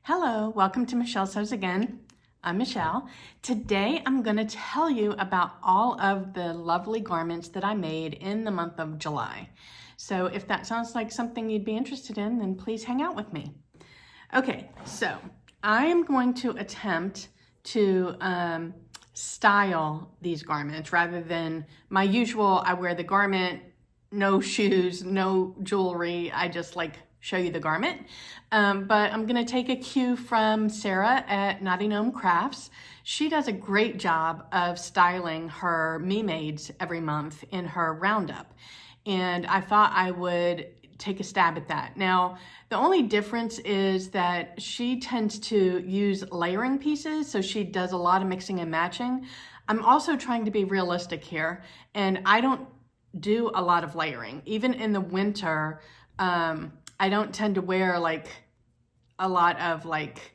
Hello, welcome to Michelle Sews Again. I'm Michelle. Today I'm going to tell you about all of the lovely garments that I made in the month of July. So if that sounds like something you'd be interested in, then please hang out with me. Okay, so I am going to attempt to style these garments rather than my usual, I wear the garment, no shoes, no jewelry, I just like show you the garment. But I'm gonna take a cue from Sarah at Naughty Gnome Crafts. She does a great job of styling her Me Mades every month in her roundup. And I thought I would take a stab at that. Now, the only difference is that she tends to use layering pieces, so she does a lot of mixing and matching. I'm also trying to be realistic here, and I don't do a lot of layering. Even in the winter, I don't tend to wear like a lot of like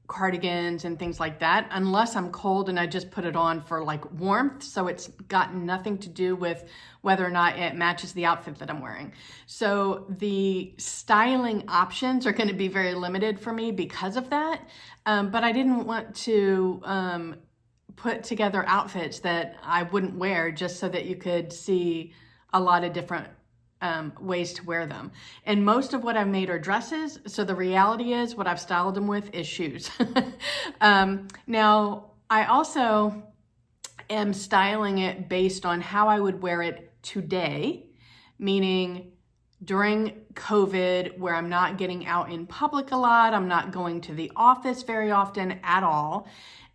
cardigans and things like that unless I'm cold and I just put it on for like warmth. So it's got nothing to do with whether or not it matches the outfit that I'm wearing. So the styling options are going to be very limited for me because of that. But I didn't want to put together outfits that I wouldn't wear just so that you could see a lot of different ways to wear them. And most of what I've made are dresses. So the reality is what I've styled them with is shoes. Now, I also am styling it based on how I would wear it today, meaning during COVID, where I'm not getting out in public a lot, I'm not going to the office very often at all.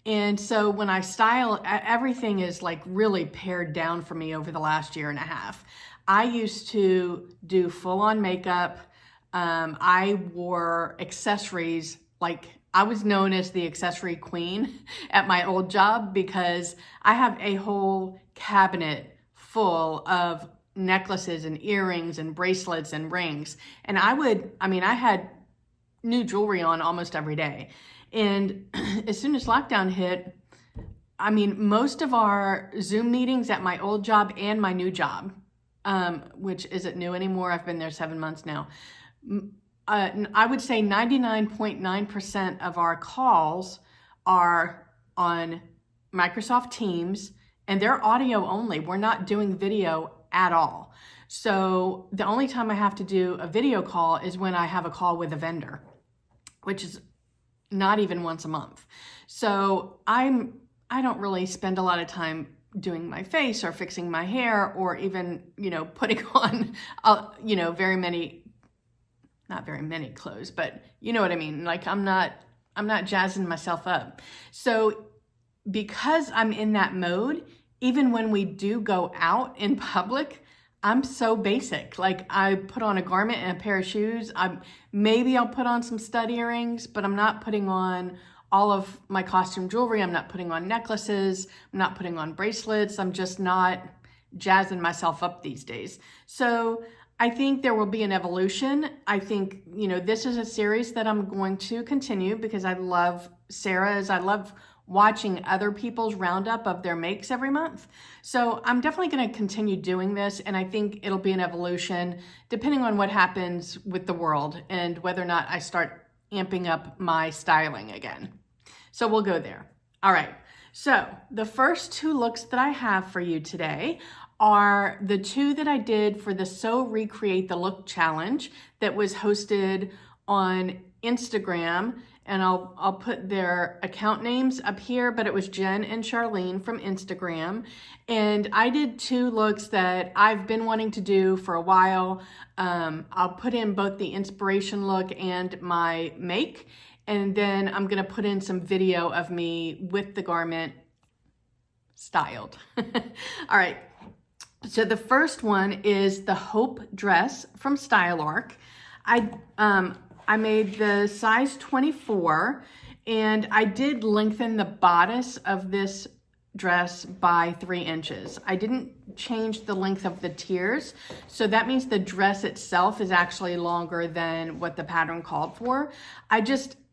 And so when I style, everything is like really pared down for me over the last year and a half. I used to do full-on makeup. I wore accessories, like I was known as the accessory queen at my old job because I have a whole cabinet full of necklaces and earrings and bracelets and rings. And I had new jewelry on almost every day. And as soon as lockdown hit, most of our Zoom meetings at my old job and my new job, which isn't new anymore. I've been there 7 months now. I would say 99.9% of our calls are on Microsoft Teams, and they're audio only. We're not doing video at all. So the only time I have to do a video call is when I have a call with a vendor, which is not even once a month. So I don't really spend a lot of time doing my face or fixing my hair or even, putting on, not very many clothes, but you know what I mean? Like I'm not jazzing myself up. So because I'm in that mode, even when we do go out in public, I'm so basic. Like I put on a garment and a pair of shoes. Maybe I'll put on some stud earrings, but I'm not putting on all of my costume jewelry. I'm not putting on necklaces. I'm not putting on bracelets. I'm just not jazzing myself up these days. So I think there will be an evolution. I think, this is a series that I'm going to continue because I love Sarah's. I love watching other people's roundup of their makes every month. So I'm definitely going to continue doing this. And I think it'll be an evolution depending on what happens with the world and whether or not I start amping up my styling again. So we'll go there. All right. So the first two looks that I have for you today are the two that I did for the Sew Recreate the Look Challenge that was hosted on Instagram. And I'll put their account names up here, but it was Jen and Charlene from Instagram. And I did two looks that I've been wanting to do for a while. I'll put in both the inspiration look and my make. And then I'm gonna put in some video of me with the garment styled. All right, so the first one is the Hope dress from Style Arc. I made the size 24 and I did lengthen the bodice of this dress by 3 inches. I didn't change the length of the tiers, so that means the dress itself is actually longer than what the pattern called for.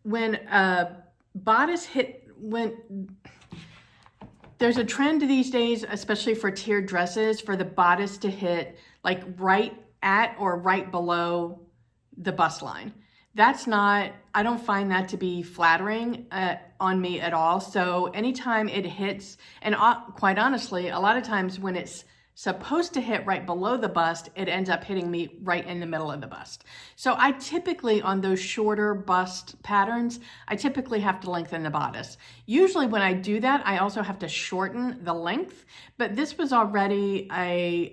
When a bodice there's a trend these days, especially for tiered dresses, for the bodice to hit like right at or right below the bust line. That's not, I don't find that to be flattering on me at all. So anytime it hits, and quite honestly, a lot of times when it's supposed to hit right below the bust, it ends up hitting me right in the middle of the bust. So I typically, on those shorter bust patterns, I typically have to lengthen the bodice. Usually when I do that, I also have to shorten the length, but this was already a,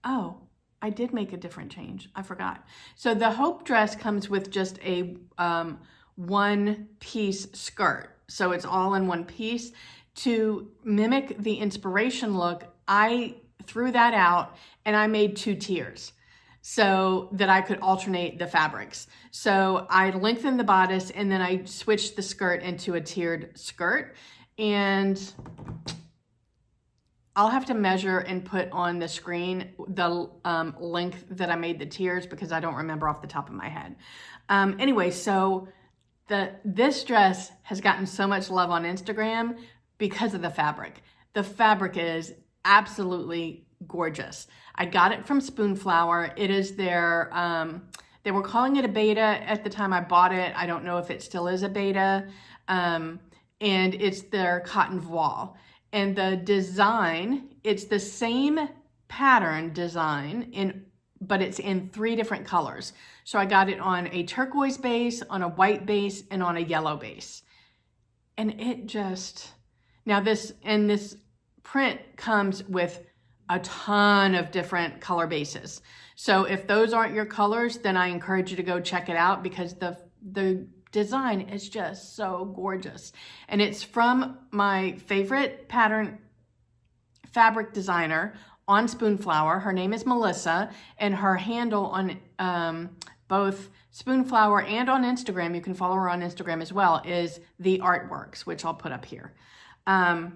oh, I did make a different change. I forgot. So the Hope dress comes with just a one-piece skirt. So it's all in one piece. To mimic the inspiration look, I threw that out and I made 2 tiers so that I could alternate the fabrics. So I lengthened the bodice and then I switched the skirt into a tiered skirt. And I'll have to measure and put on the screen the length that I made the tiers because I don't remember off the top of my head. Anyway, so this dress has gotten so much love on Instagram because of the fabric. The fabric is absolutely gorgeous. I got it from Spoonflower. It is their, they were calling it a beta at the time I bought it. I don't know if it still is a beta. And it's their cotton voile. And the design, it's the same pattern design, but it's in 3 different colors. So I got it on a turquoise base, on a white base, and on a yellow base. And it just, now this print comes with a ton of different color bases. So if those aren't your colors, then I encourage you to go check it out because the design is just so gorgeous. And it's from my favorite fabric designer on Spoonflower. Her name is Melissa, and her handle on both Spoonflower and on Instagram, you can follow her on Instagram as well, is The Artworks, which I'll put up here. I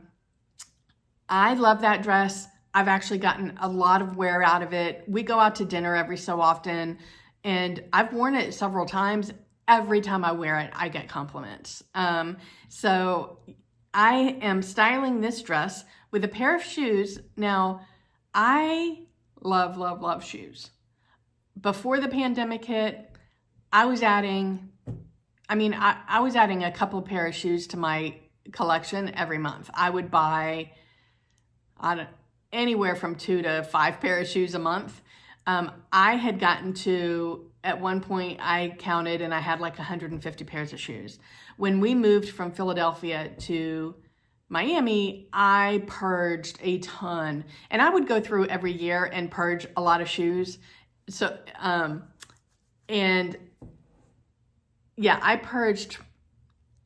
love that dress. I've actually gotten a lot of wear out of it. We go out to dinner every so often, and I've worn it several times. Every time I wear it, I get compliments. So I am styling this dress with a pair of shoes. Now, I love, love, love shoes. Before the pandemic hit, I was adding a couple of pair of shoes to my collection every month. I would buy anywhere from 2 to 5 pair of shoes a month. I had gotten to, at one point I counted and I had like 150 pairs of shoes. When we moved from Philadelphia to Miami, I purged a ton, and I would go through every year and purge a lot of shoes. So, and yeah, I purged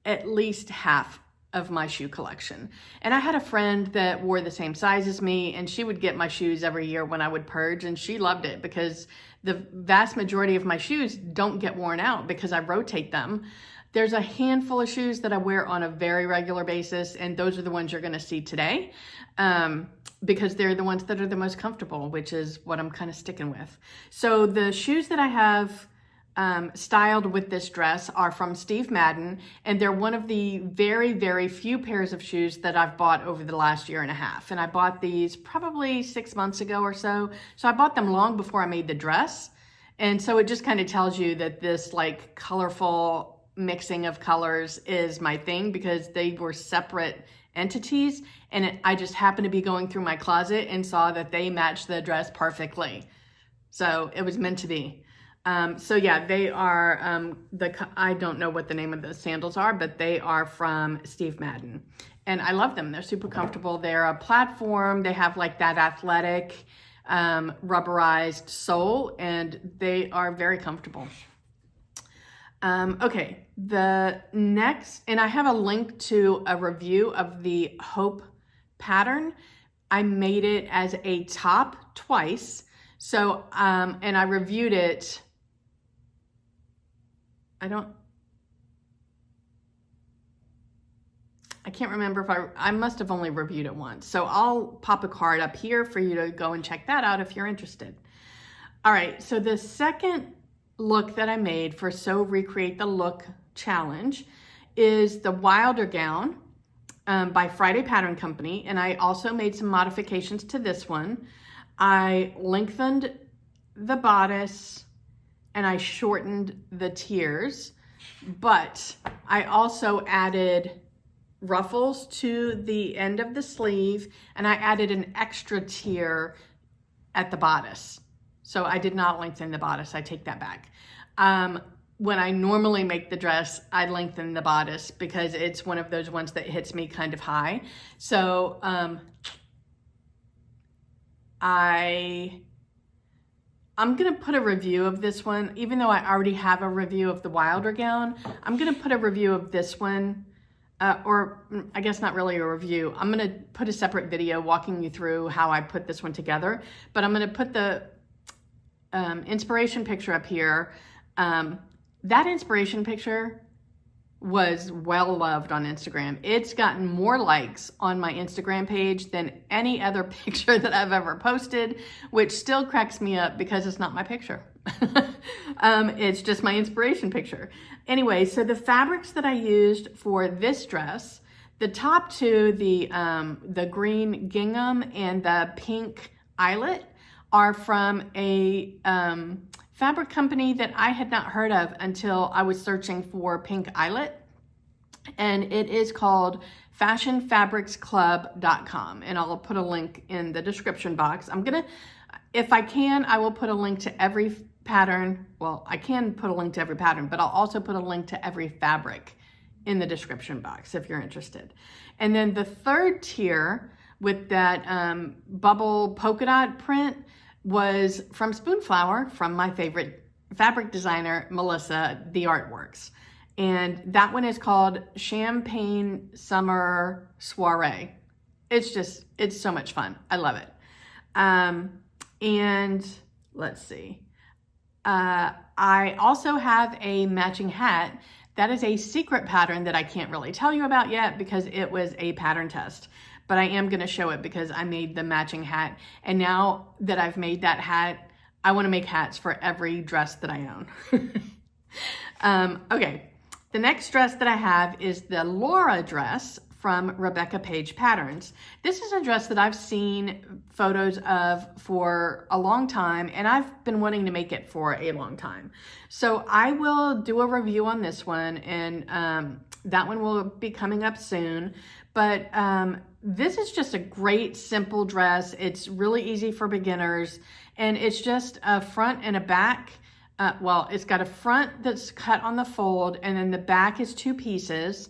at least half of my shoe collection. And I had a friend that wore the same size as me, and she would get my shoes every year when I would purge, and she loved it because the vast majority of my shoes don't get worn out because I rotate them. There's a handful of shoes that I wear on a very regular basis, and those are the ones you're going to see today because they're the ones that are the most comfortable, which is what I'm kind of sticking with. So the shoes that I have styled with this dress are from Steve Madden, and they're one of the very, very few pairs of shoes that I've bought over the last year and a half. And I bought these probably 6 months ago or so. So I bought them long before I made the dress. And so it just kind of tells you that this like colorful mixing of colors is my thing because they were separate entities. And I just happened to be going through my closet and saw that they matched the dress perfectly. So it was meant to be. So yeah, they are, I don't know what the name of the sandals are, but they are from Steve Madden. And I love them. They're super comfortable. They're a platform. They have like that athletic, rubberized sole, and they are very comfortable. Okay, the next, and I have a link to a review of the Hope pattern. I made it as a top twice. So, and I reviewed it. I can't remember if I must have only reviewed it once. So I'll pop a card up here for you to go and check that out if you're interested. All right, so the second look that I made for So Recreate the Look Challenge is the Wilder gown by Friday Pattern Company. And I also made some modifications to this one. I lengthened the bodice and I shortened the tiers, but I also added ruffles to the end of the sleeve, and I added an extra tier at the bodice. So I did not lengthen the bodice. I take that back. When I normally make the dress, I lengthen the bodice because it's one of those ones that hits me kind of high. So I'm gonna put a review of this one, even though I already have a review of the Wilder gown. I'm gonna put a review of this one, or I guess not really a review. I'm gonna put a separate video walking you through how I put this one together, but I'm gonna put the inspiration picture up here. That inspiration picture was well loved on Instagram. It's gotten more likes on my Instagram page than any other picture that I've ever posted, which still cracks me up because it's not my picture. It's just my inspiration picture. Anyway, so the fabrics that I used for this dress, the top two, the green gingham and the pink eyelet, are from a fabric company that I had not heard of until I was searching for pink eyelet. And it is called fashionfabricsclub.com. And I'll put a link in the description box. If I can, I will put a link to every pattern. Well, I can put a link to every pattern, but I'll also put a link to every fabric in the description box if you're interested. And then the third tier with that bubble polka dot print was from Spoonflower, from my favorite fabric designer, Melissa, the Artworks. And that one is called Champagne Summer Soiree. It's so much fun. I love it. And let's see. I also have a matching hat. That is a secret pattern that I can't really tell you about yet because it was a pattern test. But I am going to show it because I made the matching hat. And now that I've made that hat, I want to make hats for every dress that I own. Okay, the next dress that I have is the Laura dress from Rebecca Page Patterns. This is a dress that I've seen photos of for a long time, and I've been wanting to make it for a long time. So I will do a review on this one, and that one will be coming up soon. But this is just a great, simple dress. It's really easy for beginners, and it's just a front and a back. Well, it's got a front that's cut on the fold, and then the back is two pieces.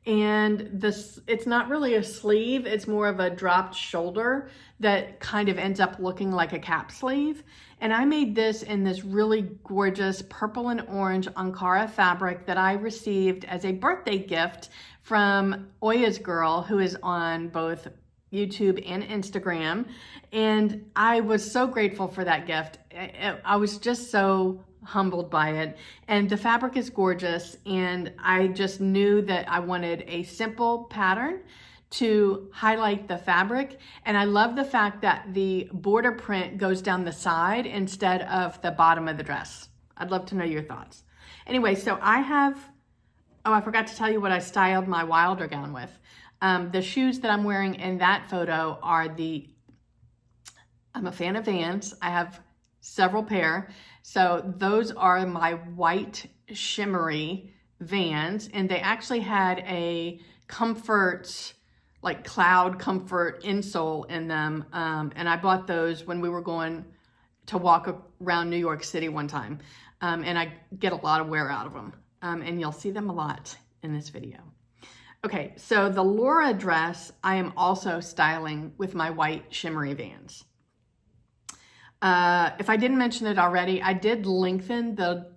And it's not really a sleeve, it's more of a dropped shoulder that kind of ends up looking like a cap sleeve. And I made this in this really gorgeous purple and orange Ankara fabric that I received as a birthday gift from Oya's Girl, who is on both YouTube and Instagram. And I was so grateful for that gift. I was just so humbled by it, and the fabric is gorgeous, and I just knew that I wanted a simple pattern to highlight the fabric. And I love the fact that the border print goes down the side instead of the bottom of the dress. I'd love to know your thoughts. Anyway, so I forgot to tell you what I styled my Wilder gown with. The shoes that I'm wearing in that photo are I'm a fan of Vans. I have several pair. So those are my white shimmery Vans, and they actually had a comfort, like cloud comfort insole in them. And I bought those when we were going to walk around New York City one time. And I get a lot of wear out of them. And you'll see them a lot in this video. Okay, so the Laura dress, I am also styling with my white shimmery Vans. If I didn't mention it already, I did lengthen the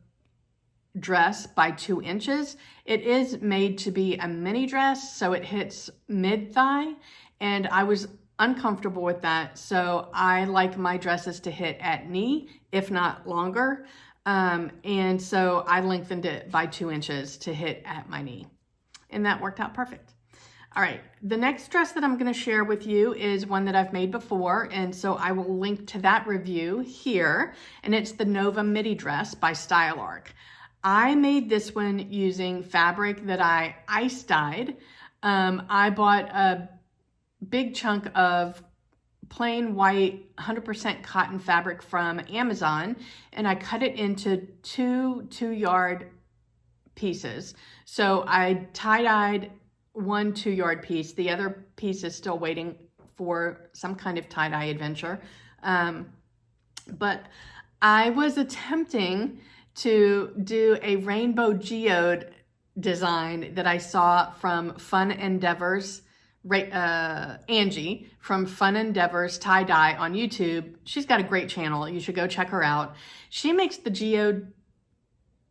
dress by 2 inches. It is made to be a mini dress, so it hits mid-thigh, and I was uncomfortable with that. So I like my dresses to hit at knee, if not longer. And so I lengthened it by 2 inches to hit at my knee, and that worked out perfect. All right, the next dress that I'm going to share with you is one that I've made before, and so I will link to that review here, and it's the Nova Midi dress by Style Arc. I made this one using fabric that I ice dyed. I bought a big chunk of plain white 100% cotton fabric from Amazon, and I cut it into two yard pieces. So I tie-dyed one 2-yard piece. The other piece is still waiting for some kind of tie-dye adventure. But I was attempting to do a rainbow geode design that I saw from Fun Endeavors, Angie from Fun Endeavors Tie-Dye on YouTube. She's got a great channel. You should go check her out. She makes the geode,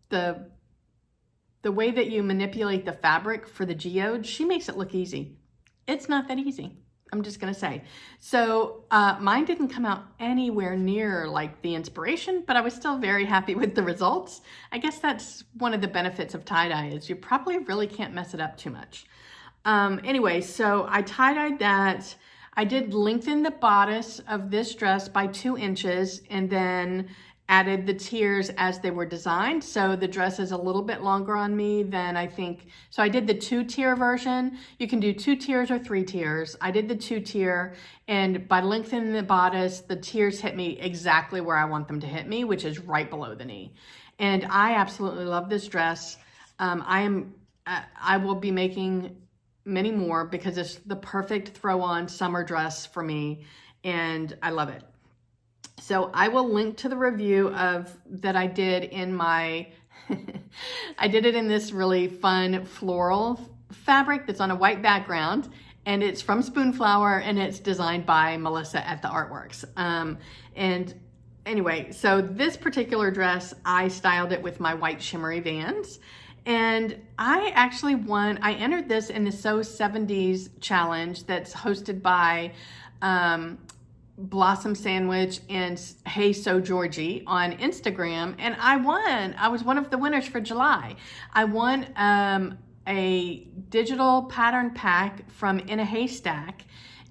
the way that you manipulate the fabric for the geode, she makes it look easy. It's not that easy, I'm just gonna say. So mine didn't come out anywhere near like the inspiration, but I was still very happy with the results. I guess that's one of the benefits of tie-dye, is you probably really can't mess it up too much. Anyway, so I tie-dyed that. I did lengthen the bodice of this dress by 2 inches and then added the tiers as they were designed. So the dress is a little bit longer on me than I think. So I did the 2-tier version. You can do 2 tiers or 3 tiers. I did the 2-tier, and by lengthening the bodice, the tiers hit me exactly where I want them to hit me, which is right below the knee. And I absolutely love this dress. I will be making many more because it's the perfect throw-on summer dress for me, and I love it. So I will link to the review that I did in my, I did it in this really fun floral fabric that's on a white background, and it's from Spoonflower, and it's designed by Melissa at the Artworks. And anyway, so this particular dress, I styled it with my white shimmery Vans. And I actually won, I entered this in the So 70s challenge that's hosted by Blossom Sandwich and Hey So Georgie on Instagram, and I won. I was one of the winners for July. I won a digital pattern pack from In a Haystack,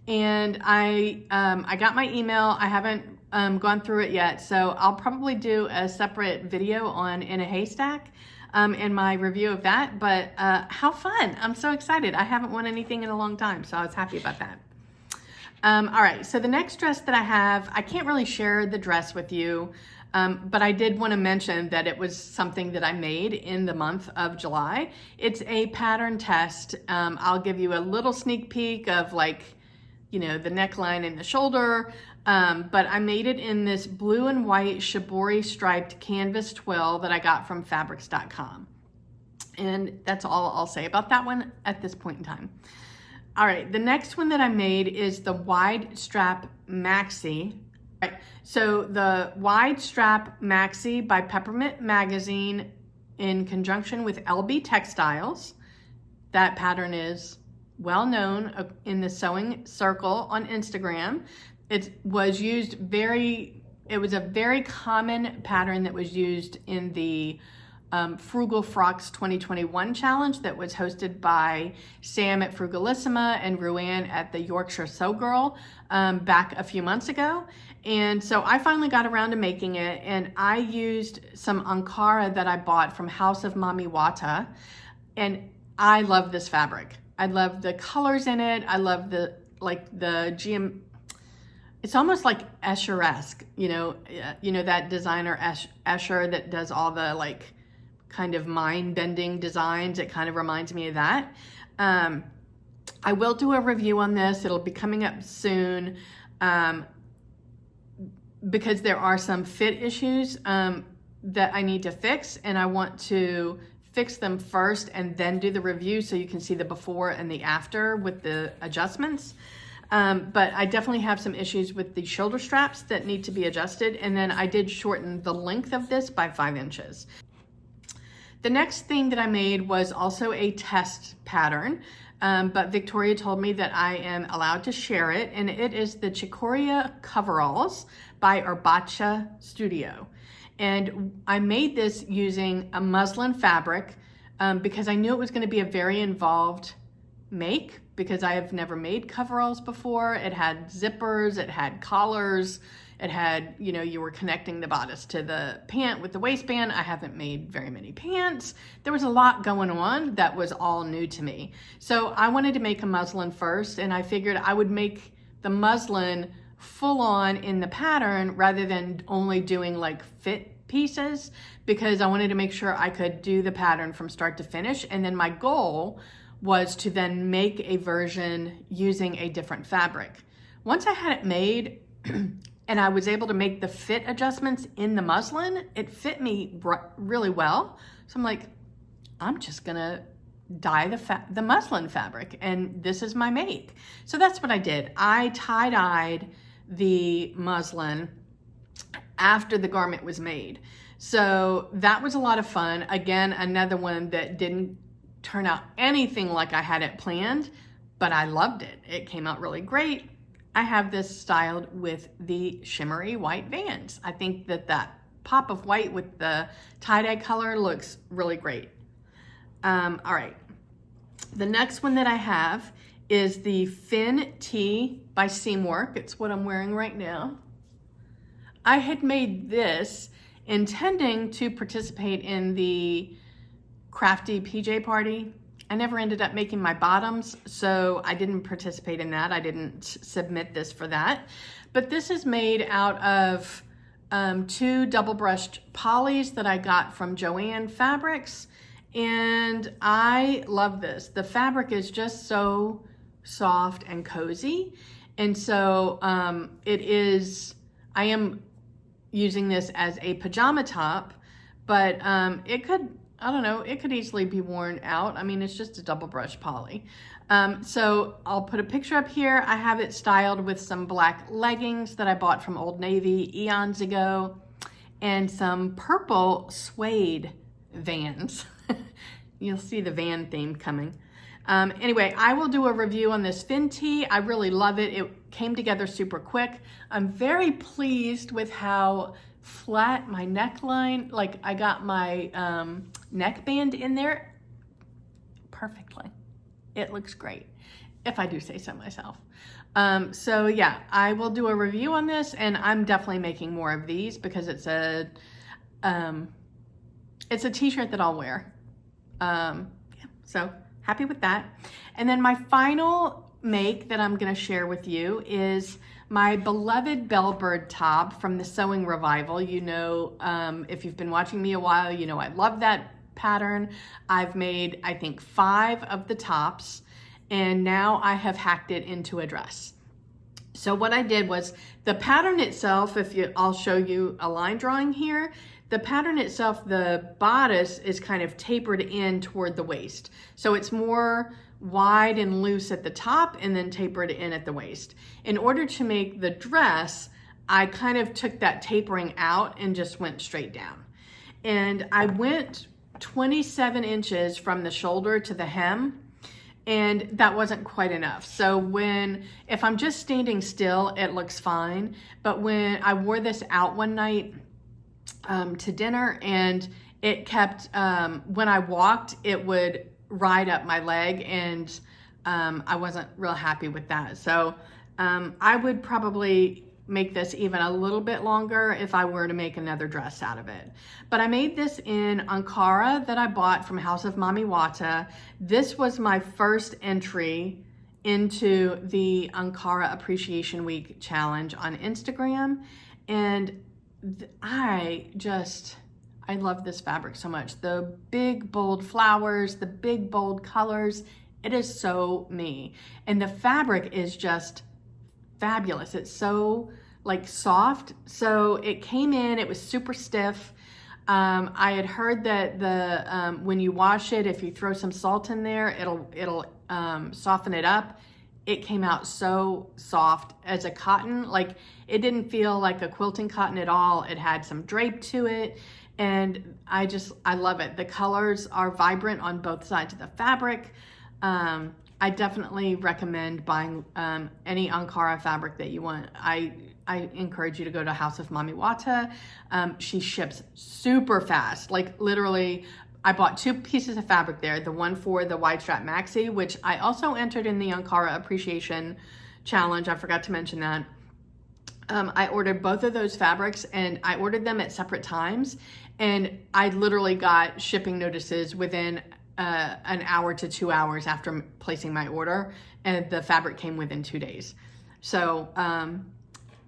and I got my email. I haven't gone through it yet, so I'll probably do a separate video on In a Haystack and my review of that. But how fun. I'm so excited. I haven't won anything in a long time, so I was happy about that. All right, so the next dress that I have, I can't really share the dress with you, but I did want to mention that it was something that I made in the month of July. It's a pattern test. I'll give you a little sneak peek of, like, you know, the neckline and the shoulder, but I made it in this blue and white shibori striped canvas twill that I got from fabrics.com. And that's all I'll say about that one at this point in time. All right, the next one that I made is the wide strap Maxi. All right, so the wide strap Maxi by Peppermint Magazine in conjunction with LB Textiles. That pattern is well known in the sewing circle on Instagram. It was a very common pattern that was used in the Frugal Frocks 2021 challenge that was hosted by Sam at Frugalissima and Joann at the Yorkshire Sew Girl back a few months ago. And so I finally got around to making it, and I used some Ankara that I bought from House of Mami Wata, and I love this fabric. I love the colors in it. I love it's almost like Escher-esque, you know that designer Escher that does all the like kind of mind-bending designs. It kind of reminds me of that. I will do a review on this. It'll be coming up soon because there are some fit issues that I need to fix, and I want to fix them first and then do the review so you can see the before and the after with the adjustments. But I definitely have some issues with the shoulder straps that need to be adjusted, and then I did shorten the length of this by 5 inches. The next thing that I made was also a test pattern, but Victoria told me that I am allowed to share it, and it is the chicory coveralls by Herbacha Studio. And I made this using a muslin fabric because I knew it was going to be a very involved make, because I have never made coveralls before. It had zippers, it had collars, it had, you were connecting the bodice to the pant with the waistband. I haven't made very many pants. There was a lot going on that was all new to me. So I wanted to make a muslin first, and I figured I would make the muslin full on in the pattern rather than only doing like fit pieces, because I wanted to make sure I could do the pattern from start to finish. And then my goal was to then make a version using a different fabric. Once I had it made and I was able to make the fit adjustments in the muslin, it fit me really well. So I'm like, I'm just gonna dye the muslin fabric, and this is my make. So that's what I did. I tie-dyed the muslin after the garment was made. So that was a lot of fun. Again, another one that didn't turn out anything like I had it planned, but I loved it. It came out really great. I have this styled with the shimmery white Vans. I think that that pop of white with the tie-dye color looks really great. All right, the next one that I have is the Fin Tee by Seamwork. It's what I'm wearing right now. I had made this intending to participate in the crafty PJ party. I never ended up making my bottoms, so I didn't participate in that. I didn't submit this for that. But this is made out of 2 double brushed polys that I got from Joann Fabrics. And I love this. The fabric is just so soft and cozy. And so I am using this as a pajama top, but it could, I don't know, it could easily be worn out. I mean, it's just a double brush poly. So I'll put a picture up here. I have it styled with some black leggings that I bought from Old Navy eons ago, and some purple suede Vans. You'll see the van theme coming. Anyway, I will do a review on this Fin Tee. I really love it. It came together super quick. I'm very pleased with how flat my neckline, like I got my neckband in there perfectly. It looks great, if I do say so myself. So yeah, I will do a review on this, and I'm definitely making more of these because it's a t-shirt that I'll wear. Yeah, so happy with that. And then my final make that I'm gonna share with you is my beloved Bellbird top from the Sewing Revival. You know, if you've been watching me a while, you know I love that pattern. I've made, I think, 5 of the tops, and now I have hacked it into a dress. So what I did was, the pattern itself, I'll show you a line drawing here. The pattern itself, the bodice is kind of tapered in toward the waist. So it's more wide and loose at the top and then tapered in at the waist. In order to make the dress, I kind of took that tapering out and just went straight down. And I went 27 inches from the shoulder to the hem, and that wasn't quite enough. So if I'm just standing still, it looks fine. But when I wore this out one night to dinner, and it kept, when I walked, it would ride up my leg, and I wasn't real happy with that. So I would probably make this even a little bit longer if I were to make another dress out of it. But I made this in Ankara that I bought from House of Mami Wata. This was my first entry into the Ankara Appreciation Week challenge on Instagram. And I love this fabric so much. The big, bold flowers, the big, bold colors, it is so me. And the fabric is just fabulous. It's so like soft. So it came in, it was super stiff. I had heard that when you wash it, if you throw some salt in there, it'll soften it up. It came out so soft as a cotton. Like, it didn't feel like a quilting cotton at all. It had some drape to it, and I love it. The colors are vibrant on both sides of the fabric. I definitely recommend buying any Ankara fabric that you want. I encourage you to go to House of Mami Wata. She ships super fast. Like, literally, I bought 2 pieces of fabric there. The one for the wide strap maxi, which I also entered in the Ankara Appreciation Challenge. I forgot to mention that. I ordered both of those fabrics, and I ordered them at separate times. And I literally got shipping notices within an hour to 2 hours after placing my order, and the fabric came within 2 days. So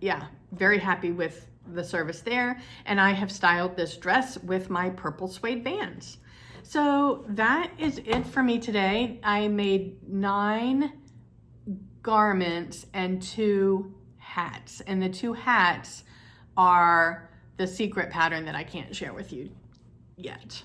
yeah, very happy with the service there. And I have styled this dress with my purple suede Vans. So that is it for me today. I made 9 garments and 2 hats. And the 2 hats are the secret pattern that I can't share with you yet.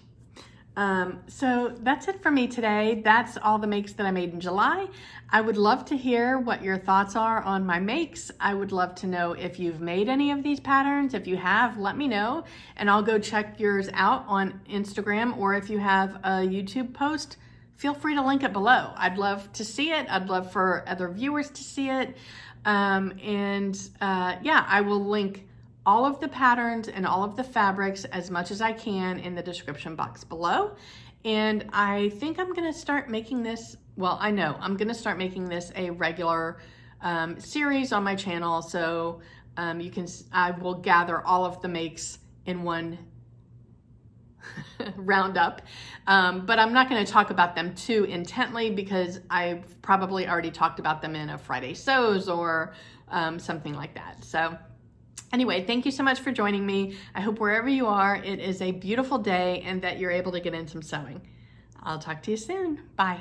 So that's it for me today. That's all the makes that I made in July. I would love to hear what your thoughts are on my makes. I would love to know if you've made any of these patterns. If you have, let me know, and I'll go check yours out on Instagram, or if you have a YouTube post, feel free to link it below. I'd love to see it. I'd love for other viewers to see it. Yeah, I will link all of the patterns and all of the fabrics as much as I can in the description box below. And I think I'm gonna start making this, well, I know I'm gonna start making this a regular series on my channel. So I will gather all of the makes in one roundup. But I'm not gonna talk about them too intently because I've probably already talked about them in a Friday Sews or something like that. So anyway, thank you so much for joining me. I hope wherever you are, it is a beautiful day and that you're able to get in some sewing. I'll talk to you soon. Bye.